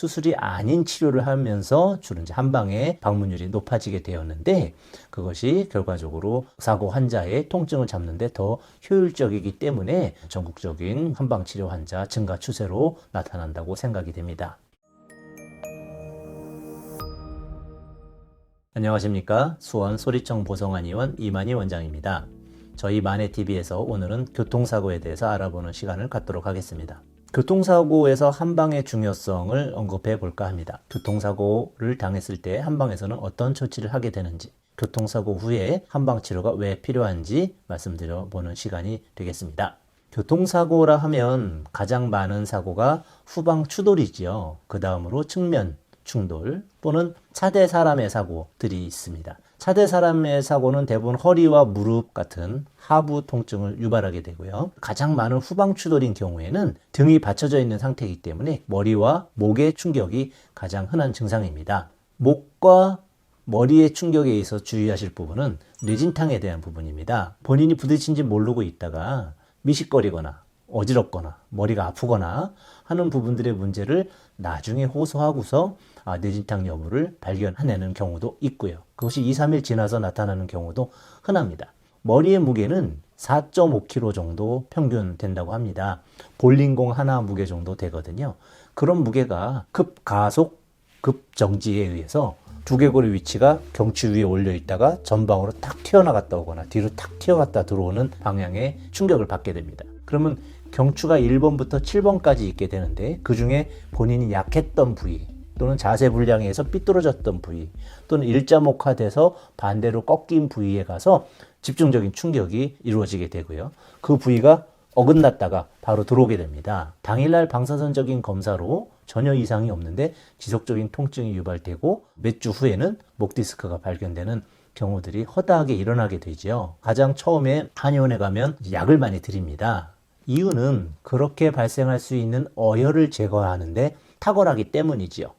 수술이 아닌 치료를 하면서 주로 이제 한방에 방문율이 높아지게 되었는데, 그것이 결과적으로 사고 환자의 통증을 잡는 데 더 효율적이기 때문에 전국적인 한방 치료 환자 증가 추세로 나타난다고 생각이 됩니다. 안녕하십니까. 수원 소리청 보성안의원 이만희 원장입니다. 저희 만해TV에서 오늘은 교통사고에 대해서 알아보는 시간을 갖도록 하겠습니다. 교통사고에서 한방의 중요성을 언급해 볼까 합니다. 교통사고를 당했을 때 한방에서는 어떤 처치를 하게 되는지, 교통사고 후에 한방치료가 왜 필요한지 말씀드려 보는 시간이 되겠습니다. 교통사고라 하면 가장 많은 사고가 후방 추돌이지요. 그 다음으로 측면 충돌 또는 차대 사람의 사고들이 있습니다. 차대 사람의 사고는 대부분 허리와 무릎 같은 하부 통증을 유발하게 되고요. 가장 많은 후방 추돌인 경우에는 등이 받쳐져 있는 상태이기 때문에 머리와 목의 충격이 가장 흔한 증상입니다. 목과 머리의 충격에 있어 주의하실 부분은 뇌진탕에 대한 부분입니다. 본인이 부딪힌지 모르고 있다가 미식거리거나 어지럽거나 머리가 아프거나 하는 부분들의 문제를 나중에 호소하고서 뇌진탕 여부를 발견해내는 경우도 있고요. 그것이 2, 3일 지나서 나타나는 경우도 흔합니다. 머리의 무게는 4.5kg 정도 평균 된다고 합니다. 볼링공 하나 무게 정도 되거든요. 그런 무게가 급가속, 급정지에 의해서 두개골의 위치가 경추 위에 올려 있다가 전방으로 탁 튀어나갔다 오거나 뒤로 탁 튀어갔다 들어오는 방향의 충격을 받게 됩니다. 그러면 경추가 1번부터 7번까지 있게 되는데, 그 중에 본인이 약했던 부위 또는 자세 불량에 의해서 삐뚤어졌던 부위 또는 일자목화돼서 반대로 꺾인 부위에 가서 집중적인 충격이 이루어지게 되고요. 그 부위가 어긋났다가 바로 들어오게 됩니다. 당일날 방사선적인 검사로 전혀 이상이 없는데 지속적인 통증이 유발되고 몇 주 후에는 목 디스크가 발견되는 경우들이 허다하게 일어나게 되죠. 가장 처음에 한의원에 가면 약을 많이 드립니다. 이유는 그렇게 발생할 수 있는 어혈을 제거하는데 탁월하기 때문이지요.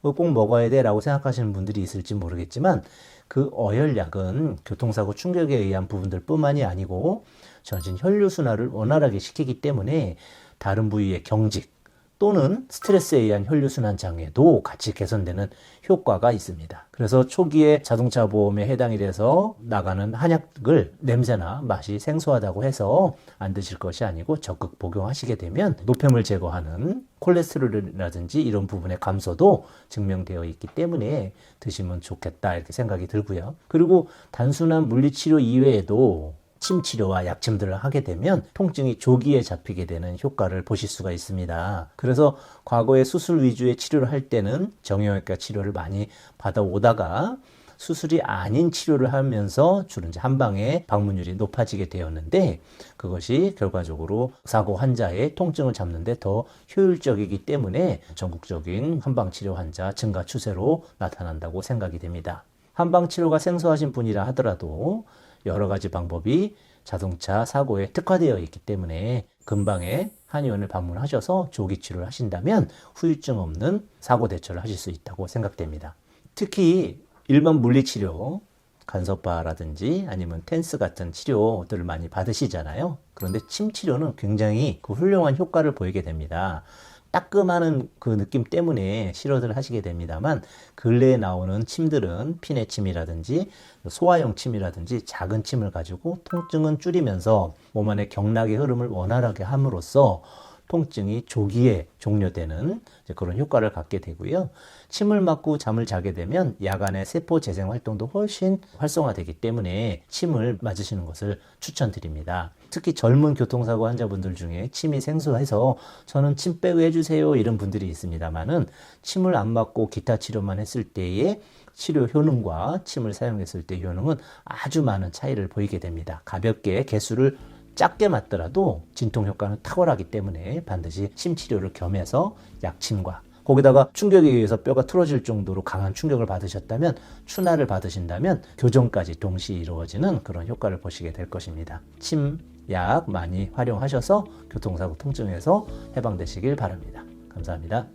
꼭 먹어야 돼 라고 생각하시는 분들이 있을지 모르겠지만, 그 어혈약은 교통사고 충격에 의한 부분들 뿐만이 아니고 전신 혈류순환을 원활하게 시키기 때문에 다른 부위의 경직 또는 스트레스에 의한 혈류순환 장애도 같이 개선되는 효과가 있습니다. 그래서 초기에 자동차 보험에 해당이 돼서 나가는 한약을 냄새나 맛이 생소하다고 해서 안 드실 것이 아니고 적극 복용하시게 되면 노폐물 제거하는 콜레스테롤이라든지 이런 부분의 감소도 증명되어 있기 때문에 드시면 좋겠다 이렇게 생각이 들고요. 그리고 단순한 물리치료 이외에도 침치료와 약침들을 하게 되면 통증이 조기에 잡히게 되는 효과를 보실 수가 있습니다. 그래서 과거에 수술 위주의 치료를 할 때는 정형외과 치료를 많이 받아오다가 수술이 아닌 치료를 하면서 주로 이제 한방에 방문율이 높아지게 되었는데, 그것이 결과적으로 사고 환자의 통증을 잡는 데 더 효율적이기 때문에 전국적인 한방 치료 환자 증가 추세로 나타난다고 생각이 됩니다. 한방 치료가 생소하신 분이라 하더라도 여러 가지 방법이 자동차 사고에 특화되어 있기 때문에 근방에 한의원을 방문하셔서 조기 치료를 하신다면 후유증 없는 사고 대처를 하실 수 있다고 생각됩니다. 특히 일반 물리치료, 간섭바라든지 아니면 텐스 같은 치료들을 많이 받으시잖아요. 그런데 침 치료는 굉장히 그 훌륭한 효과를 보이게 됩니다. 따끔하는 그 느낌 때문에 싫어들 하시게 됩니다만, 근래에 나오는 침들은 피내 침이라든지 소화용 침이라든지 작은 침을 가지고 통증은 줄이면서 몸 안의 경락의 흐름을 원활하게 함으로써 통증이 조기에 종료되는 그런 효과를 갖게 되고요. 침을 맞고 잠을 자게 되면 야간의 세포 재생 활동도 훨씬 활성화되기 때문에 침을 맞으시는 것을 추천드립니다. 특히 젊은 교통사고 환자분들 중에 침이 생소해서 저는 침 빼고 해주세요 이런 분들이 있습니다만은, 침을 안 맞고 기타 치료만 했을 때의 치료 효능과 침을 사용했을 때 효능은 아주 많은 차이를 보이게 됩니다. 가볍게 개수를 작게 맞더라도 진통 효과는 탁월하기 때문에 반드시 침치료를 겸해서 약침과, 거기다가 충격에 의해서 뼈가 틀어질 정도로 강한 충격을 받으셨다면, 추나를 받으신다면 교정까지 동시에 이루어지는 그런 효과를 보시게 될 것입니다. 침, 약 많이 활용하셔서 교통사고 통증에서 해방되시길 바랍니다. 감사합니다.